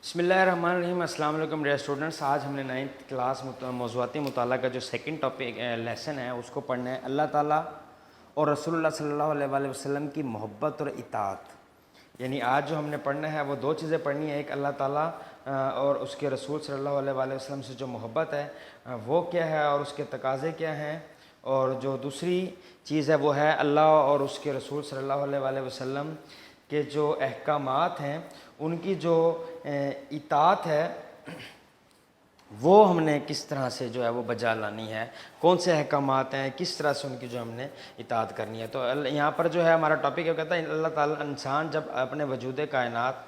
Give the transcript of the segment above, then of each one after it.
بسم اللہ الرحمن الرحیم۔ السلام علیکم ڈیئر اسٹوڈنٹس، آج ہم نے 9th کلاس موضوعاتی مطالعہ کا جو سیکنڈ ٹاپک لیسن ہے اس کو پڑھنا ہے، اللہ تعالیٰ اور رسول اللہ صلی اللہ علیہ وآلہ وسلم کی محبت اور اطاعت۔ یعنی آج جو ہم نے پڑھنا ہے وہ دو چیزیں پڑھنی ہیں، ایک اللہ تعالیٰ اور اس کے رسول صلی اللہ علیہ وآلہ وسلم سے جو محبت ہے وہ کیا ہے اور اس کے تقاضے کیا ہیں، اور جو دوسری چیز ہے وہ ہے اللہ اور اس کے رسول صلی اللہ علیہ وآلہ وسلم کے جو احکامات ہیں ان کی جو اطاعت ہے وہ ہم نے کس طرح سے جو ہے وہ بجا لانی ہے، کون سے احکامات ہیں، کس طرح سے ان کی جو ہم نے اطاعت کرنی ہے۔ تو یہاں پر جو ہے ہمارا ٹاپک یہ کہتا ہے اللہ تعالیٰ انسان جب اپنے وجود کائنات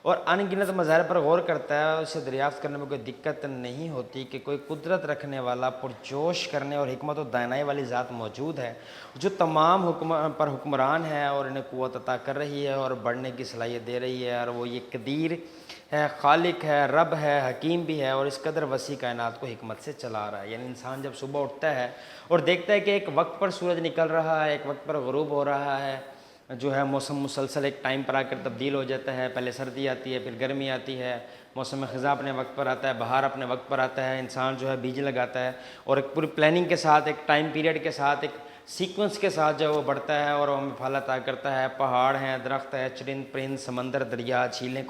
اور ان گنت مظاہر پر غور کرتا ہے، اسے دریافت کرنے میں کوئی دقت نہیں ہوتی کہ کوئی قدرت رکھنے والا پرجوش کرنے اور حکمت و دانائی والی ذات موجود ہے جو تمام پر حکمران ہے اور انہیں قوت عطا کر رہی ہے اور بڑھنے کی صلاحیت دے رہی ہے، اور وہ یہ قدیر ہے، خالق ہے، رب ہے، حکیم بھی ہے، اور اس قدر وسیع کائنات کو حکمت سے چلا رہا ہے۔ یعنی انسان جب صبح اٹھتا ہے اور دیکھتا ہے کہ ایک وقت پر سورج نکل رہا ہے، ایک وقت پر غروب ہو رہا ہے، جو ہے موسم مسلسل ایک ٹائم پر آ کر تبدیل ہو جاتا ہے، پہلے سردی آتی ہے پھر گرمی آتی ہے، موسم خزاں اپنے وقت پر آتا ہے، بہار اپنے وقت پر آتا ہے، انسان جو ہے بیج لگاتا ہے اور ایک پوری پلاننگ کے ساتھ، ایک ٹائم پیریڈ کے ساتھ، ایک سیکوینس کے ساتھ جو وہ بڑھتا ہے اور وہ ہمیں پھل عطا کرتا ہے۔ پہاڑ ہیں، درخت ہے، چرند پرند، سمندر، دریا، جھیلیں،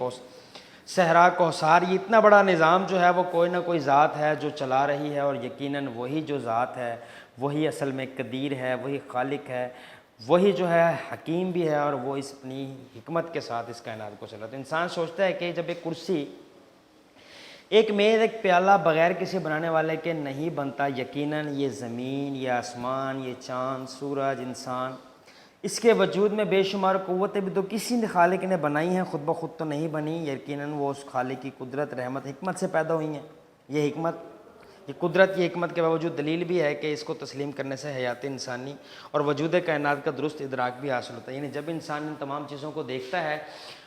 صحرا، کوثر، یہ اتنا بڑا نظام جو ہے وہ کوئی نہ کوئی ذات ہے جو چلا رہی ہے، اور یقیناً وہی جو ذات ہے وہی اصل میں قدیر ہے، وہی خالق ہے، وہی جو ہے حکیم بھی ہے، اور وہ اس اپنی حکمت کے ساتھ اس کائنات کو چلاتا ہے۔ انسان سوچتا ہے کہ جب ایک کرسی، ایک میز، ایک پیالہ بغیر کسی بنانے والے کے نہیں بنتا، یقیناً یہ زمین، یہ آسمان، یہ چاند، سورج، انسان، اس کے وجود میں بے شمار قوتیں بھی تو کسی نے خالق نے بنائی ہیں، خود بخود تو نہیں بنی، یقیناً وہ اس خالق کی قدرت، رحمت، حکمت سے پیدا ہوئی ہیں۔ یہ حکمت، یہ قدرت، یہ حکمت کے باوجود دلیل بھی ہے کہ اس کو تسلیم کرنے سے حیات انسانی اور وجود کائنات کا درست ادراک بھی حاصل ہوتا ہے۔ یعنی جب انسان ان تمام چیزوں کو دیکھتا ہے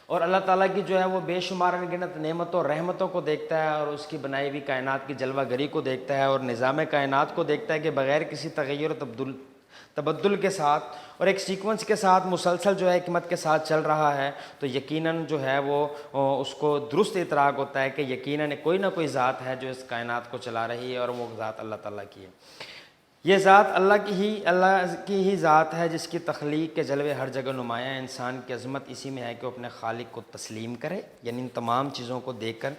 اور اللہ تعالیٰ کی جو ہے وہ بے شمار انگنت نعمتوں اور رحمتوں کو دیکھتا ہے، اور اس کی بنائی ہوئی کائنات کی جلوہ گری کو دیکھتا ہے، اور نظام کائنات کو دیکھتا ہے کہ بغیر کسی تغیر و تبدل کے ساتھ اور ایک سیکوینس کے ساتھ مسلسل جو ہے حکمت کے ساتھ چل رہا ہے، تو یقیناً جو ہے وہ اس کو درست ادراک ہوتا ہے کہ یقیناً کوئی نہ کوئی ذات ہے جو اس کائنات کو چلا رہی ہے، اور وہ ذات اللہ تعالیٰ کی ہے۔ یہ ذات اللہ کی ہی ذات ہے جس کی تخلیق کے جلوے ہر جگہ نمایاں ہے۔ انسان کی عظمت اسی میں ہے کہ وہ اپنے خالق کو تسلیم کرے، یعنی ان تمام چیزوں کو دیکھ کر،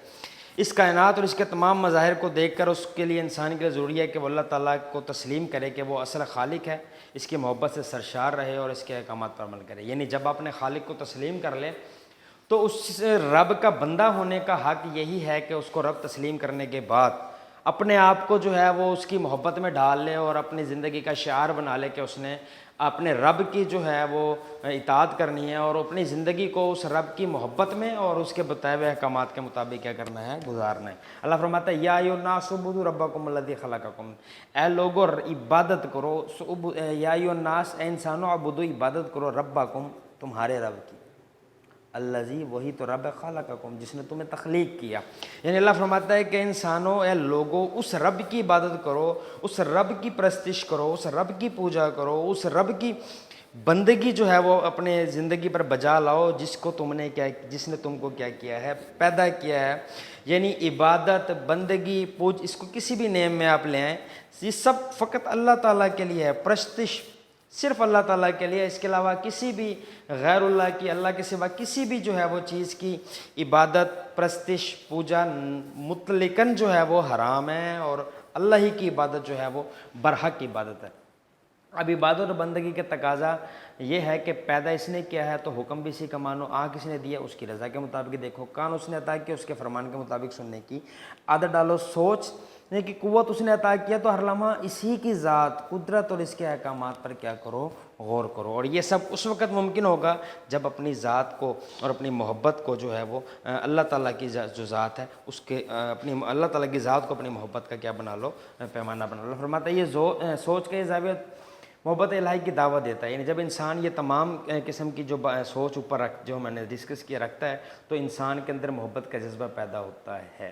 اس کائنات اور اس کے تمام مظاہر کو دیکھ کر، اس کے لیے انسان کے لیے ضروری ہے کہ وہ اللہ تعالیٰ کو تسلیم کرے کہ وہ اصل خالق ہے، اس کی محبت سے سرشار رہے اور اس کے احکامات پر عمل کرے۔ یعنی جب آپ اپنے خالق کو تسلیم کر لیں تو اس رب کا بندہ ہونے کا حق یہی ہے کہ اس کو رب تسلیم کرنے کے بعد اپنے آپ کو جو ہے وہ اس کی محبت میں ڈال لے اور اپنی زندگی کا شعار بنا لے کہ اس نے اپنے رب کی جو ہے وہ اطاعت کرنی ہے، اور اپنی زندگی کو اس رب کی محبت میں اور اس کے بتائے ہوئے احکامات کے مطابق کیا کرنا ہے، گزارنا ہے۔ اللہ فرماتا ہے یا ایھا الناس اعبدوا ربکم الذی خلقکم، اے لوگو عبادت کرو، یا ایھا الناس، اے انسانوں، اعبدوا عبادت کرو ربکم، تمہارے رب کی، الذی، وہی تو رب ہے، خلقکم، جس نے تمہیں تخلیق کیا۔ یعنی اللہ فرماتا ہے کہ انسانوں، اے لوگو، اس رب کی عبادت کرو، اس رب کی پرستش کرو، اس رب کی پوجا کرو، اس رب کی بندگی جو ہے وہ اپنے زندگی پر بجا لاؤ جس نے تم کو کیا کیا ہے، پیدا کیا ہے۔ یعنی عبادت، بندگی، اس کو کسی بھی نیم میں آپ لے آئیں، یہ سب فقط اللہ تعالیٰ کے لیے ہے، پرستش صرف اللہ تعالیٰ کے لیے، اس کے علاوہ کسی بھی غیر اللہ کی، اللہ کے سوا کسی بھی جو ہے وہ چیز کی عبادت، پرستش، پوجا مطلقاً جو ہے وہ حرام ہے، اور اللہ ہی کی عبادت جو ہے وہ برحق عبادت ہے۔ اب عبادت و بندگی کے تقاضا یہ ہے کہ پیدا اس نے کیا ہے تو حکم بھی اسی کا مانو، آنکھ اس نے دیا اس کی رضا کے مطابق دیکھو، کان اس نے عطا کیا اس کے فرمان کے مطابق سننے کی عادت ڈالو، سوچ کی قوت اس نے عطا کیا تو ہر لمحہ اسی کی ذات، قدرت اور اس کے احکامات پر کیا کرو، غور کرو۔ اور یہ سب اس وقت ممکن ہوگا جب اپنی ذات کو اور اپنی محبت کو جو ہے وہ اللہ تعالیٰ کی جو ذات ہے اس کے اپنی اللہ تعالیٰ کی ذات کو اپنی محبت کا کیا بنا لو، پیمانہ بنا لو۔ فرماتا ہے یہ سوچ کے یہ زاویہ محبت الہی کی دعوت دیتا ہے۔ یعنی جب انسان یہ تمام قسم کی جو سوچ اوپر جو میں نے ڈسکس کیا رکھتا ہے تو انسان کے اندر محبت کا جذبہ پیدا ہوتا ہے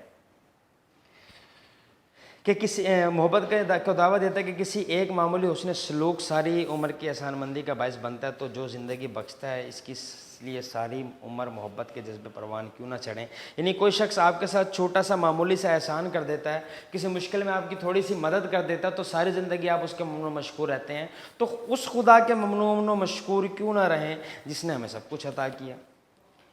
کہ کسی محبت کو دعوت دیتا ہے کہ کسی ایک معمولی حسن سلوک ساری عمر کی احسان مندی کا باعث بنتا ہے، تو جو زندگی بخشتا ہے اس کی لیے ساری عمر محبت کے جذبے پروان کیوں نہ چڑھیں. یعنی کوئی شخص آپ کے ساتھ چھوٹا سا معمولی سا احسان کر دیتا ہے, کسی مشکل میں آپ کی تھوڑی سی مدد کر دیتا ہے, تو ساری زندگی آپ اس کے ممنون و مشکور رہتے ہیں. تو اس خدا کے ممنون و مشکور کیوں نہ رہیں جس نے ہمیں سب کچھ عطا کیا.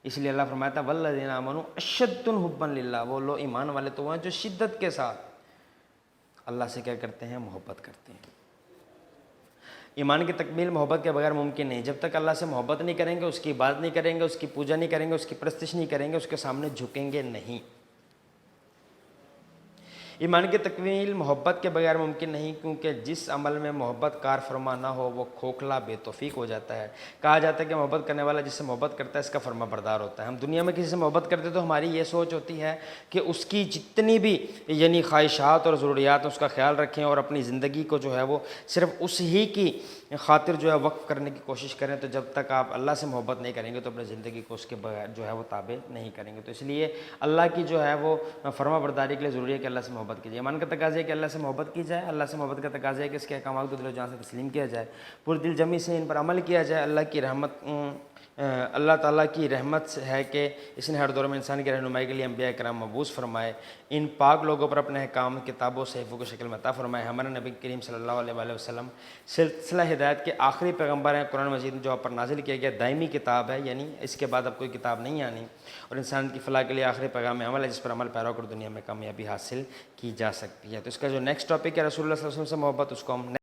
اس لیے اللہ فرماتا ہے والذین آمنوا اشد حبا للہ, وہ لوگ ایمان والے تو وہ ہیں جو شدت کے ساتھ اللہ سے کیا کرتے ہیں, محبت کرتے ہیں. ایمان کی تکمیل محبت کے بغیر ممکن نہیں. جب تک اللہ سے محبت نہیں کریں گے, اس کی عبادت نہیں کریں گے, اس کی پوجا نہیں کریں گے, اس کی پرستش نہیں کریں گے, اس کے سامنے جھکیں گے نہیں. ایمان کی تکمیل محبت کے بغیر ممکن نہیں, کیونکہ جس عمل میں محبت کار فرما نہ ہو وہ کھوکھلا بے توفیق ہو جاتا ہے. کہا جاتا ہے کہ محبت کرنے والا جس سے محبت کرتا ہے اس کا فرما بردار ہوتا ہے. ہم دنیا میں کسی سے محبت کرتے تو ہماری یہ سوچ ہوتی ہے کہ اس کی جتنی بھی یعنی خواہشات اور ضروریات اس کا خیال رکھیں, اور اپنی زندگی کو جو ہے وہ صرف اس ہی کی خاطر جو ہے وقف کرنے کی کوشش کریں. تو جب تک آپ اللہ سے محبت نہیں کریں گے تو اپنی زندگی کو اس کے بغیر جو ہے وہ تابع نہیں کریں گے. تو اس لیے اللہ کی جو ہے وہ فرما برداری کے لیے ضروری ہے کہ اللہ سے محبت کیجیے. ایمان کا تقاضا ہے کہ اللہ سے محبت کی جائے. اللہ سے محبت کا تقاضا ہے کہ اس کے احکامات کو دل و جان سے تسلیم کیا جائے, پورے دل جمی سے ان پر عمل کیا جائے. اللہ تعالیٰ کی رحمت ہے کہ اس نے ہر دور میں انسان کی رہنمائی کے لیے انبیاء کرام مبعوث فرمائے. ان پاک لوگوں پر اپنے احکام کتابوں صحیفوں کی شکل میں عطا فرمائے. ہمارے نبی کریم صلی اللہ علیہ وآلہ وسلم سلسلہ ہدایت کے آخری پیغمبر ہیں. قرآن مجید جو آپ پر نازل کیا گیا دائمی کتاب ہے, یعنی اس کے بعد اب کوئی کتاب نہیں آنی, اور انسان کی فلاح کے لیے آخری پیغام عمل ہے جس پر عمل پیرا کر دنیا میں کامیابی حاصل کی جا سکتی ہے. تو اس کا جو نیکسٹ ٹاپک ہے رسول اللہ صلی اللہ علیہ وسلم سے محبت, اس کو ہم